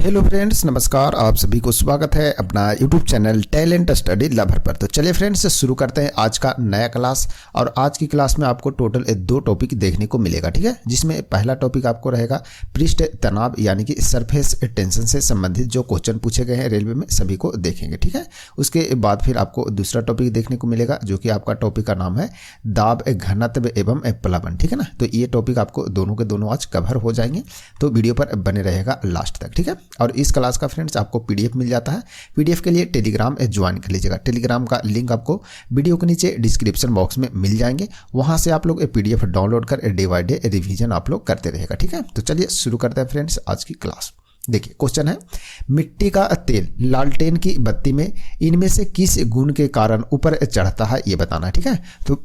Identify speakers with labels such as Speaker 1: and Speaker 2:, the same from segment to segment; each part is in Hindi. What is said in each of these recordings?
Speaker 1: हेलो फ्रेंड्स, नमस्कार। आप सभी को स्वागत है अपना YouTube channel talent study lover पर। तो चलिए फ्रेंड्स, शुरू करते हैं आज का नया क्लास। और आज की क्लास में आपको टोटल 2 टॉपिक देखने को मिलेगा, ठीक है। जिसमें पहला टॉपिक आपको रहेगा पृष्ठ तनाव यानी कि सरफेस टेंशन से संबंधित जो क्वेश्चन पूछे गए हैं रेलवे में, सभी को देखेंगे, ठीक है। उसके बाद फिर आपको दूसरा टॉपिक देखने को मिलेगा जो कि आपका टॉपिक का नाम है दाब घनत्व एवं प्लावन, ठीक है ना। तो ये टॉपिक आपको दोनों के दोनों आज कवर हो जाएंगे, तो वीडियो पर बने रहेगा लास्ट तक, ठीक है। और इस क्लास का फ्रेंड्स आपको पीडीएफ मिल जाता है। पीडीएफ के लिए टेलीग्राम ज्वाइन कर लीजिएगा। टेलीग्राम का लिंक आपको वीडियो के नीचे डिस्क्रिप्शन बॉक्स में मिल जाएंगे। वहां से आप लोग पीडीएफ डाउनलोड कर डे बाय डे रिवीजन आप लोग करते रहेगा, ठीक है। तो चलिए शुरू करते हैं फ्रेंड्स आज की क्लास। देखिए क्वेश्चन है, मिट्टी का तेल लालटेन की बत्ती में इनमें से किस गुण के कारण ऊपर चढ़ता है ये बताना है, ठीक है। तो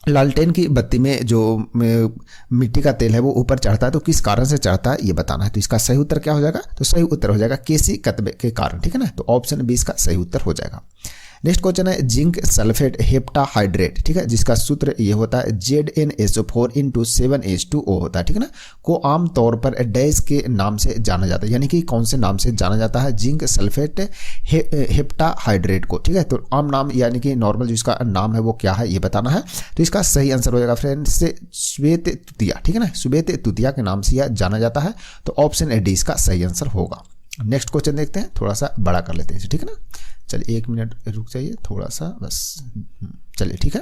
Speaker 1: लालटेन की बत्ती में जो मिट्टी का तेल है वो ऊपर चढ़ता है, तो किस कारण से चढ़ता है ये बताना है। तो इसका सही उत्तर क्या हो जाएगा? तो सही उत्तर हो जाएगा केसी कतबे के कारण, ठीक है ना। तो ऑप्शन बी इसका सही उत्तर हो जाएगा। नेक्स्ट क्वेश्चन है, जिंक सल्फेट हेप्टाहाइड्रेट, ठीक है, जिसका सूत्र ये होता है ZnSO4 × 7H2O होता है, ठीक है ना, को आम तौर पर डैश के नाम से जाना जाता है, यानी कि कौन से नाम से जाना जाता है? जिंक सल्फेट हेप्टाहाइड्रेट को, ठीक है। तो आम नाम यानी कि नॉर्मल जो इसका नाम है वो क्या है ये बताना है। तो इसका सही आंसर हो जाएगा फ्रेंड्स श्वेत तुतिया, ठीक है ना, श्वेत तुतिया के नाम से यह जाना जाता है। तो ऑप्शन डी इसका सही आंसर होगा। नेक्स्ट क्वेश्चन देखते हैं, थोड़ा सा बड़ा कर लेते हैं, ठीक है ना। चलिए 1 मिनट रुक जाइए थोड़ा सा बस। चलिए ठीक है।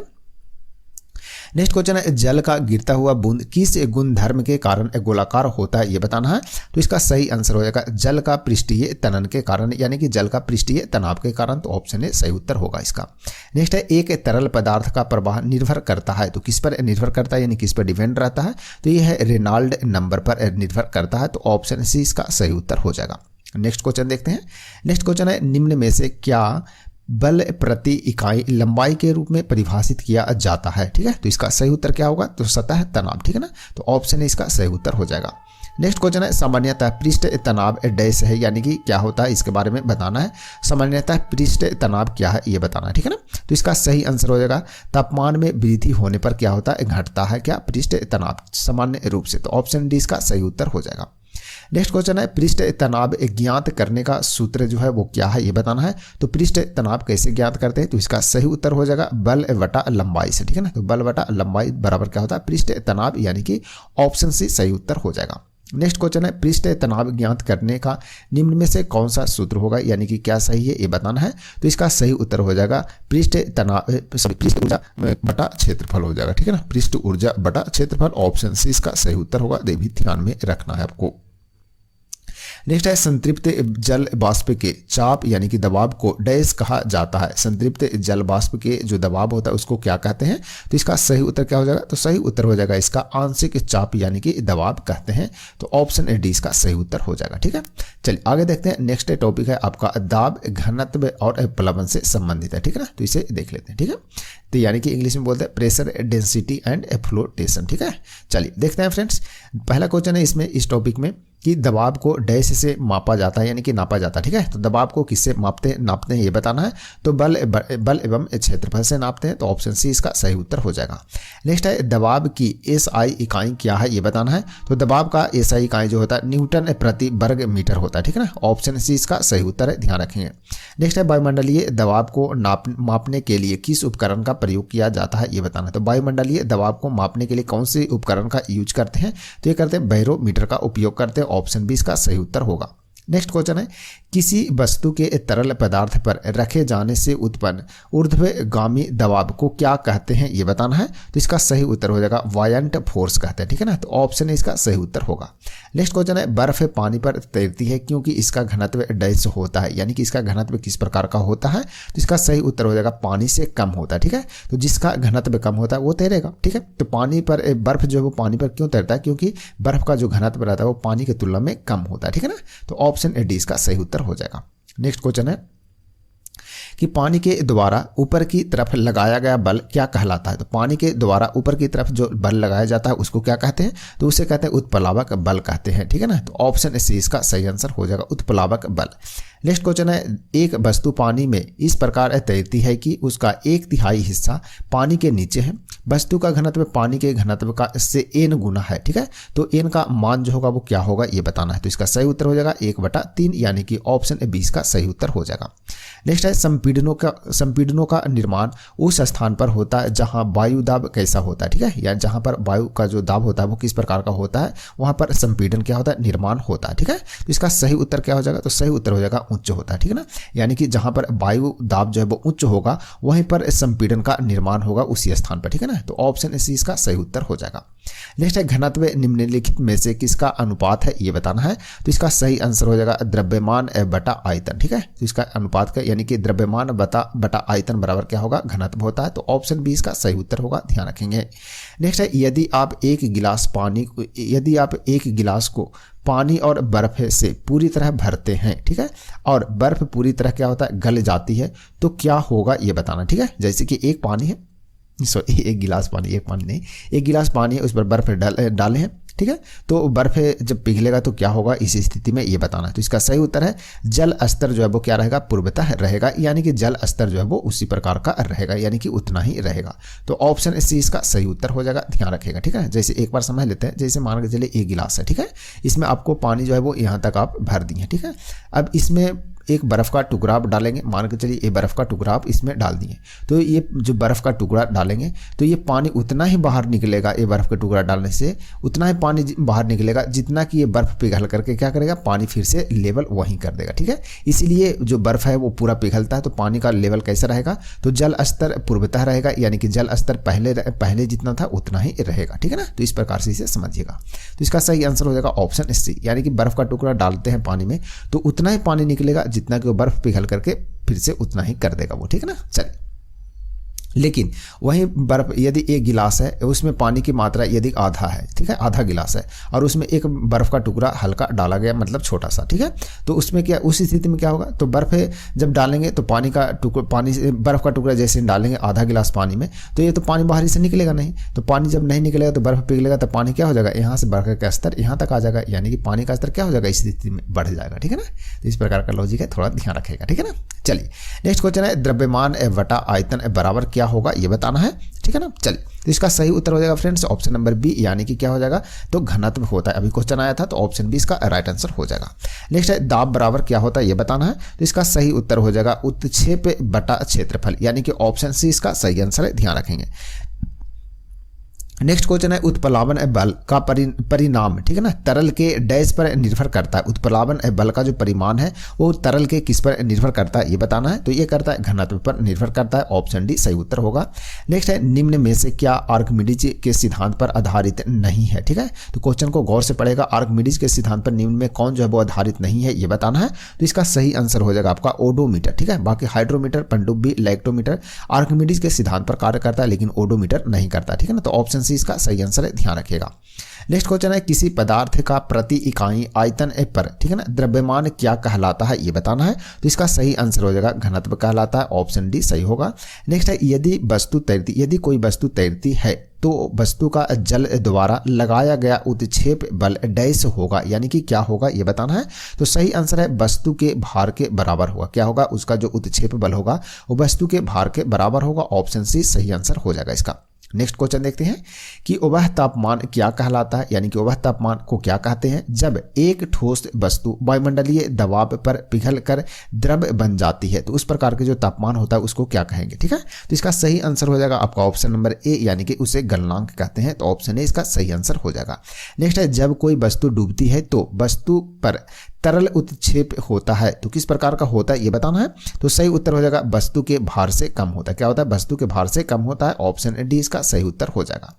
Speaker 1: नेक्स्ट क्वेश्चन है, जल का गिरता हुआ बूंद किस गुणधर्म के कारण गोलाकार होता है ये बताना है। तो इसका सही आंसर हो जाएगा जल का पृष्ठीय तनन के कारण, यानी कि जल का पृष्ठीय तनाव के कारण। तो ऑप्शन ए सही उत्तर होगा इसका। नेक्स्ट है, एक तरल पदार्थ का प्रवाह निर्भर करता है, तो किस पर निर्भर करता है यानी किस पर डिपेंड रहता है? तो यह है रेनॉल्ड नंबर पर निर्भर करता है। तो ऑप्शन सी इसका सही उत्तर हो जाएगा। नेक्स्ट क्वेश्चन देखते हैं। नेक्स्ट क्वेश्चन है, निम्न में से क्या बल प्रति इकाई लंबाई के रूप में परिभाषित किया जाता है, ठीक है। तो इसका सही उत्तर क्या होगा? तो सतह तनाव, ठीक है ना। तो ऑप्शन ए इसका सही उत्तर हो जाएगा। नेक्स्ट क्वेश्चन है, सामान्यतः पृष्ठ तनाव डैश है, यानी कि क्या होता है इसके बारे में बताना है। सामान्यतः पृष्ठ तनाव क्या है ये बताना है, ठीक है ना। तो इसका सही आंसर हो जाएगा तापमान में वृद्धि होने पर क्या होता है? घटता है क्या? पृष्ठ तनाव सामान्य रूप से। तो ऑप्शन डी इसका सही उत्तर हो जाएगा। नेक्स्ट क्वेश्चन है, पृष्ठ तनाव ज्ञात करने का सूत्र जो है वो क्या है ये बताना है। तो पृष्ठ तनाव कैसे ज्ञात करते हैं? तो इसका सही उत्तर हो जाएगा बल बटा लंबाई से, ठीक है ना। तो बल बटा लंबाई बराबर क्या होता है? पृष्ठ तनाव, यानी कि ऑप्शन सी सही उत्तर हो जाएगा। नेक्स्ट क्वेश्चन है, पृष्ठ तनाव ज्ञात करने का निम्न में से कौन सा सूत्र होगा, यानी कि क्या सही है ये बताना है। तो इसका सही उत्तर हो जाएगा पृष्ठ ऊर्जा बटा क्षेत्रफल हो जाएगा, ठीक है ना। पृष्ठ ऊर्जा बटा क्षेत्रफल, ऑप्शन सी इसका सही उत्तर होगा। ये भी ध्यान में रखना है आपको। नेक्स्ट है, संतृप्त जल वाष्प के चाप यानी कि दबाव को डैश कहा जाता है। संतृप्त जल वाष्प के जो दबाव होता है उसको क्या कहते हैं? तो इसका सही उत्तर क्या हो जाएगा? तो सही उत्तर हो जाएगा इसका आंशिक चाप यानी कि दबाव कहते हैं। तो ऑप्शन डी इसका सही उत्तर हो जाएगा, ठीक है। चलिए आगे देखते हैं। नेक्स्ट टॉपिक है आपका दाब घनत्व और प्लवन से संबंधित है, ठीक है ना। तो इसे देख लेते हैं, ठीक है। तो यानी कि इंग्लिश में बोलते हैं प्रेशर डेंसिटी एंड फ्लोटेशन, ठीक है। चलिए देखते हैं फ्रेंड्स। पहला क्वेश्चन है इसमें इस टॉपिक में कि दबाव को डैश से मापा जाता है, यानी कि नापा जाता है, ठीक है। तो दबाव को किससे नापते हैं ये बताना है। तो बल एवं क्षेत्रफल से नापते हैं। तो ऑप्शन सी इसका सही उत्तर हो जाएगा। नेक्स्ट है, दबाव की एसआई इकाई क्या है ये बताना है। तो दबाव का एसआई इकाई जो होता है न्यूटन प्रति वर्ग मीटर होता है, ठीक है ना। ऑप्शन सी इसका सही उत्तर है, ध्यान रखेंगे। नेक्स्ट है, वायुमंडलीय दबाव को मापने के लिए किस उपकरण का प्रयोग किया जाता है ये बताना है। तो वायुमंडलीय दबाव को मापने के लिए कौन से उपकरण का यूज करते हैं? तो ये करते हैं बैरोमीटर का उपयोग करते हैं। ऑप्शन बी इसका सही उत्तर होगा। नेक्स्ट क्वेश्चन है, किसी वस्तु के तरल पदार्थ पर रखे जाने से उत्पन्न ऊर्ध्वगामी दबाव को क्या कहते हैं ये बताना है। तो इसका सही उत्तर हो जाएगा वायंट फोर्स कहते हैं, ठीक है ना। तो ऑप्शन ए इसका सही उत्तर होगा। नेक्स्ट क्वेश्चन है, बर्फ पानी पर तैरती है क्योंकि इसका घनत्व डैश होता है, यानी कि इसका घनत्व किस प्रकार का होता है। तो इसका सही उत्तर हो जाएगा पानी से कम होता है, ठीक है। तो जिसका घनत्व कम होता है वो तैरेगा, ठीक है। तो पानी पर बर्फ जो है वो पानी पर क्यों तैरता है? क्योंकि बर्फ का जो घनत्व रहता है वो पानी की तुलना में कम होता है, ठीक है ना। तो ऑप्शन डी इसका सही उत्तर हो जाएगा। नेक्स्ट क्वेश्चन है, कि पानी के द्वारा ऊपर की तरफ लगाया गया बल क्या कहलाता है। तो पानी के द्वारा ऊपर की तरफ जो बल लगाया जाता है उसको क्या कहते हैं, तो उसे कहते हैं उत्प्लावक बल कहते हैं, ठीक है ना। तो ऑप्शन सी इसका सही आंसर हो जाएगा, उत्प्लावक बल। नेक्स्ट क्वेश्चन है, एक वस्तु पानी में इस प्रकार तैरती है कि उसका 1/3 हिस्सा पानी के नीचे है। वस्तु का घनत्व पानी के घनत्व का से n गुना है, ठीक है। तो n का मान जो होगा वो क्या होगा ये बताना है। तो इसका सही उत्तर हो जाएगा 1/3, यानी कि ऑप्शन 20 का सही उत्तर हो जाएगा। नेक्स्ट है, संपीड़नों का निर्माण उस स्थान पर होता है जहां वायु दाब कैसा होता है, ठीक है। या जहां पर वायु का जो दाब होता है वो किस प्रकार का होता है, वहां पर संपीड़न क्या होता है, निर्माण होता है, ठीक है। तो इसका सही उत्तर क्या हो जाएगा, तो सही उत्तर हो जाएगा उच्च होता है, ठीक है ना। यानी कि जहां पर वायु दाब जो है वो उच्च होगा वहीं पर संपीड़न का निर्माण होगा उसी स्थान पर, ठीक है ना। तो ऑप्शन सी इसका सही उत्तर हो जाएगा। नेक्स्ट है, घनत्व निम्नलिखित में से किसका अनुपात है ये बताना है। तो इसका सही आंसर हो जाएगा द्रव्यमान बटा आयतन, ठीक है। तो इसका अनुपात का यानी कि द्रव्यमान बटा आयतन बराबर क्या होगा, घनत्व होता है। तो ऑप्शन बी इसका सही उत्तर होगा, ध्यान रखेंगे। नेक्स्ट है, यदि आप एक गिलास को पानी और बर्फ से पूरी तरह भरते हैं, ठीक है, और बर्फ पूरी तरह क्या होता है, गल जाती है, तो क्या होगा ये बताना, ठीक है। जैसे कि एक गिलास पानी है, उस पर बर्फ डाले हैं, ठीक है। तो बर्फ जब पिघलेगा तो क्या होगा इस स्थिति में ये बताना है। तो इसका सही उत्तर है जल स्तर जो है वो क्या रहेगा, पूर्वतः रहेगा, यानी कि जल स्तर जो है वो उसी प्रकार का रहेगा, यानी कि उतना ही रहेगा। तो ऑप्शन सी इसका सही उत्तर हो जाएगा, ध्यान रखेगा, ठीक है। जैसे एक बार समझ लेते हैं, जैसे मान के चलिए एक गिलास है, ठीक है, इसमें आपको पानी जो है वो यहाँ तक आप भर दिए, ठीक है। अब इसमें एक बर्फ़ का टुकड़ा आप डालेंगे, मान के चलिए ये बर्फ़ का टुकड़ा आप इसमें डाल दिए, तो ये जो बर्फ़ का टुकड़ा डालेंगे तो ये पानी उतना ही बाहर निकलेगा, ये बर्फ़ का टुकड़ा डालने से उतना ही पानी बाहर निकलेगा जितना कि ये बर्फ़ पिघल करके क्या करेगा, पानी फिर से लेवल वहीं कर देगा, ठीक है। इसीलिए जो बर्फ़ है वो पूरा पिघलता है तो पानी का लेवल कैसा रहेगा, तो जल स्तर पूर्वतः रहेगा, यानी कि जल स्तर पहले जितना था उतना ही रहेगा, ठीक है ना। तो इस प्रकार से इसे समझिएगा। तो इसका सही आंसर हो जाएगा ऑप्शन सी, यानी कि बर्फ़ का टुकड़ा डालते हैं पानी में तो उतना ही पानी निकलेगा जितना कि वो बर्फ पिघल करके फिर से उतना ही कर देगा वो, ठीक है ना। चलिए, लेकिन वहीं बर्फ यदि एक गिलास है उसमें पानी की मात्रा यदि आधा है, ठीक है, आधा गिलास है और उसमें एक बर्फ का टुकड़ा हल्का डाला गया, मतलब छोटा सा, ठीक है। तो उसमें क्या, उस स्थिति में क्या होगा, तो बर्फ जब डालेंगे तो बर्फ का टुकड़ा जैसे डालेंगे आधा गिलास पानी में तो ये तो पानी बाहर से निकलेगा नहीं, तो पानी जब नहीं निकलेगा तो बर्फ पिघलेगा तो पानी क्या हो जाएगा, यहाँ से बर्फ का स्तर यहाँ तक आ जाएगा, यानी कि पानी का स्तर क्या हो जाएगा इस स्थिति में बढ़ जाएगा, ठीक है ना। तो इस प्रकार का लॉजिक है, थोड़ा ध्यान रखेगा, ठीक है ना। चलिए, नेक्स्ट क्वेश्चन है, द्रव्यमान बटा आयतन बराबर क्या होगा ये बताना है, ठीक है ना। चलिए, तो इसका सही उत्तर हो जाएगा फ्रेंड्स ऑप्शन नंबर बी, यानी कि क्या हो जाएगा, तो घनत्व होता है। अभी क्वेश्चन आया था तो ऑप्शन बी इसका राइट आंसर हो जाएगा। नेक्स्ट है, दाब बराबर क्या होता है ये बताना है। तो इसका सही उत्तर हो जाएगा उत्क्षेप बटा क्षेत्रफल, यानी कि ऑप्शन सी इसका सही आंसर है, ध्यान रखेंगे। नेक्स्ट क्वेश्चन है, उत्प्लावन बल का परिणाम, ठीक है ना, तरल के डैश पर निर्भर करता है। उत्प्लावन बल का जो परिमाण है वो तरल के किस पर निर्भर करता है ये बताना है। तो ये करता है घनत्व पर निर्भर करता है, ऑप्शन डी सही उत्तर होगा। नेक्स्ट है, निम्न में से क्या आर्किमिडीज के सिद्धांत पर आधारित नहीं है, ठीक है। तो क्वेश्चन को गौर से पढ़ेगा, आर्किमिडीज के सिद्धांत पर निम्न में कौन जो है वो आधारित नहीं है ये बताना है। तो इसका सही आंसर हो जाएगा आपका ओडोमीटर, ठीक है। बाकी हाइड्रोमीटर, पनडुब्बी, इलेक्ट्रोमीटर आर्किमिडीज के सिद्धांत पर कार्य करता है लेकिन ओडोमीटर नहीं करता, ठीक है ना। तो ऑप्शन सी इसका सही आंसर है, ध्यान रखिएगा। नेक्स्ट क्वेश्चन है, किसी पदार्थ का प्रति इकाई आयतन पर, ठीक है ना, द्रव्यमान क्या कहलाता है ये बताना है। तो इसका सही आंसर हो जाएगा घनत्व कहलाता है, ऑप्शन डी सही होगा। नेक्स्ट है, यदि कोई वस्तु तैरती है तो वस्तु का जल द्वारा लगाया गया उत्क्षेप बल डैश होगा, यानी कि क्या होगा ये बताना है। तो सही आंसर है वस्तु के भार के बराबर होगा, क्या होगा, उसका जो उत्क्षेप बल होगा वो वस्तु के भार के बराबर होगा, ऑप्शन सी सही आंसर हो जाएगा इसका। नेक्स्ट क्वेश्चन देखते हैं कि वह तापमान क्या कहलाता है, यानी कि वह तापमान को क्या कहते हैं जब एक ठोस वस्तु वायुमंडलीय दबाव पर पिघल कर द्रव बन जाती है। तो उस प्रकार के जो तापमान होता है उसको क्या कहेंगे, ठीक है। तो इसका सही आंसर हो जाएगा आपका ऑप्शन नंबर ए, यानी कि उसे गलनांक कहते हैं। तो ऑप्शन ए इसका सही आंसर हो जाएगा। नेक्स्ट है, जब कोई वस्तु डूबती है तो वस्तु पर तरल उत्क्षेप होता है, तो किस प्रकार का होता है ये बताना है। तो सही उत्तर हो जाएगा वस्तु के भार से कम होता है, क्या होता है, वस्तु के भार से कम होता है, ऑप्शन डी इसका सही उत्तर हो जाएगा।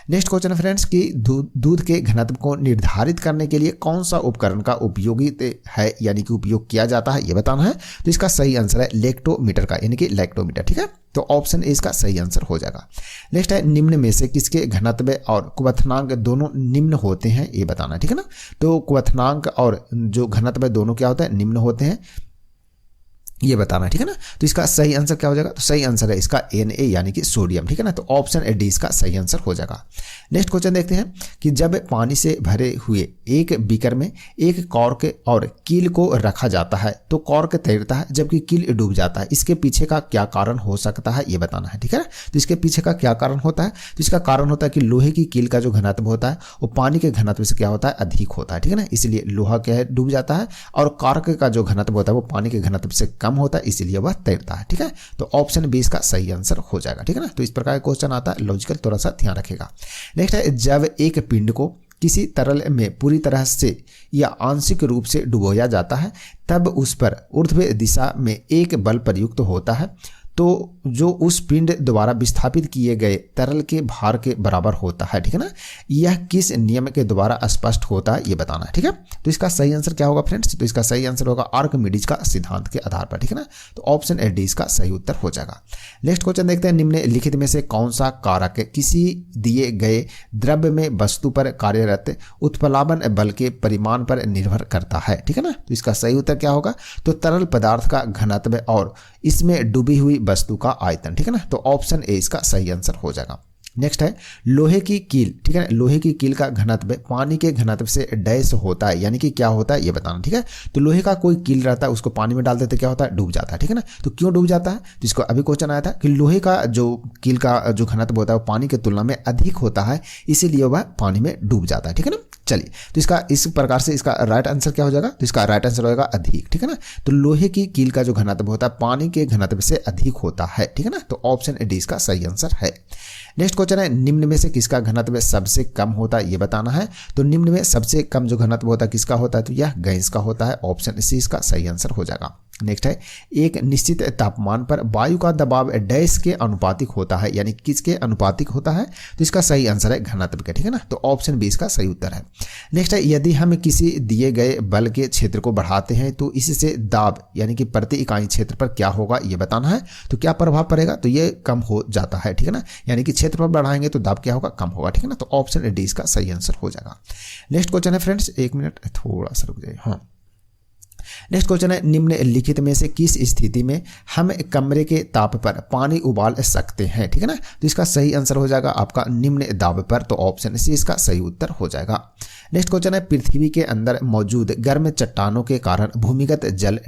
Speaker 1: नेक्स्ट क्वेश्चन फ्रेंड्स कि दूध के घनत्व को निर्धारित करने के लिए कौन सा उपकरण का उपयोगी है, यानी कि उपयोग किया जाता है ये बताना है। तो इसका सही आंसर है लेक्टोमीटर का, यानी कि लैक्टोमीटर, ठीक है। तो ऑप्शन ए इसका सही आंसर हो जाएगा। नेक्स्ट है, निम्न में से किसके घनत्व और क्वथनांक दोनों निम्न होते हैं ये बताना है, ठीक है ना। तो क्वथनांक और जो घनत्व दोनों क्या होता है, निम्न होते हैं। ये बताना है, ठीक है ना। तो इसका सही आंसर क्या हो जाएगा, तो सही आंसर है इसका Na यानी कि सोडियम, ठीक है ना। तो ऑप्शन डी इसका सही आंसर हो जाएगा। नेक्स्ट क्वेश्चन देखते हैं कि जब पानी से भरे हुए एक बीकर में एक कॉर्क और कील को रखा जाता है तो कॉर्क तैरता है जबकि कील डूब जाता है, इसके पीछे का क्या कारण हो सकता है, ये बताना है, ठीक है ना। तो इसके पीछे का क्या कारण होता है, तो इसका कारण होता है कि लोहे की कील का जो घनत्व होता है वो पानी के घनत्व से क्या होता है, अधिक होता है, ठीक है ना। इसलिए लोहा क्या है, डूब जाता है, और कॉर्क का जो घनत्व होता है वो पानी के घनत्व से कम होता है, इसीलिए वह तैरता है, ठीक है। तो ऑप्शन बी इसका सही आंसर हो जाएगा, ठीक है ना। तो इस प्रकार का क्वेश्चन आता है, लॉजिकल थोड़ा सा ध्यान रखेगा। नेक्स्ट है, जब एक पिंड को किसी तरल में पूरी तरह से या आंशिक रूप से डुबोया जाता है तब उस पर ऊर्ध्व दिशा में एक बल प्रयुक्त होता है तो जो उस पिंड द्वारा विस्थापित किए गए तरल के भार के बराबर होता है, ठीक है ना। यह किस नियम के द्वारा स्पष्ट होता है, ये बताना है, ठीक है। तो इसका सही आंसर क्या होगा फ्रेंड्स, तो इसका सही आंसर होगा आर्किमिडीज का सिद्धांत के आधार पर, ठीक है ना। तो ऑप्शन डी इसका सही उत्तर हो जाएगा। नेक्स्ट क्वेश्चन देखते हैं, निम्नलिखित में से कौन सा कारक किसी दिए गए द्रव्य में वस्तु पर कार्यरत उत्प्लावन बल के परिमाण पर निर्भर करता है, ठीक है ना। तो इसका सही उत्तर क्या होगा, तो तरल पदार्थ का घनत्व और इसमें डूबी हुई वस्तु का आयतन, ठीक है ना। तो ऑप्शन ए इसका सही आंसर हो जाएगा। नेक्स्ट है, लोहे की कील, ठीक है ना, लोहे की कील का घनत्व पानी के घनत्व से डैश होता है, यानी कि क्या होता है, ये बताना, ठीक है। तो लोहे का कोई कील रहता है, उसको पानी में डाल देते क्या होता है, डूब जाता है, ठीक है ना। तो क्यों डूब जाता है, तो इसको अभी क्वेश्चन आया था कि लोहे का जो कील का जो घनत्व होता है वो पानी की तुलना में अधिक होता है, इसीलिए वह पानी में डूब जाता है, ठीक है ना। चलिए, तो इसका इस प्रकार से इसका राइट आंसर क्या हो जाएगा, तो इसका राइट आंसर होगा अधिक, ठीक है ना। तो लोहे की कील का जो घनत्व होता है पानी के घनत्व से अधिक होता है, ठीक है ना। तो ऑप्शन डी इसका सही आंसर है। नेक्स्ट क्वेश्चन है, निम्न में से किसका घनत्व सबसे कम होता है, ये बताना है। तो निम्न में सबसे कम जो घनत्व होता है किसका होता है, तो यह गैस का होता है, ऑप्शन सी इसका सही आंसर हो जाएगा। नेक्स्ट है, एक निश्चित तापमान पर वायु का दबाव डैश के अनुपातिक होता है, यानी किसके अनुपातिक होता है, तो इसका सही आंसर है घनत्व के, ठीक है ना। तो ऑप्शन बी इसका सही उत्तर है। नेक्स्ट है, यदि हम किसी दिए गए बल के क्षेत्र को बढ़ाते हैं तो इससे दाब यानी कि प्रति इकाई क्षेत्र पर क्या होगा, ये बताना है। तो क्या प्रभाव पड़ेगा, तो ये कम हो जाता है, ठीक है ना। यानी कि क्षेत्र पर बढ़ाएंगे तो दाब क्या होगा, कम होगा, ठीक है ना। तो ऑप्शन डी इसका सही आंसर हो जाएगा। नेक्स्ट क्वेश्चन है फ्रेंड्स, एक मिनट थोड़ा सा रुक जाइए, हाँ। नेक्स्ट क्वेश्चन है, निम्नलिखित में से किस स्थिति में हम कमरे के ताप पर पानी उबाल सकते हैं, ठीक है ना। तो इसका सही आंसर हो जाएगा आपका निम्न दाब पर, तो ऑप्शन सी इसका सही उत्तर हो जाएगा। नेक्स्ट क्वेश्चन है, पृथ्वी के अंदर मौजूद गर्म चट्टानों के कारण भूमिगत जल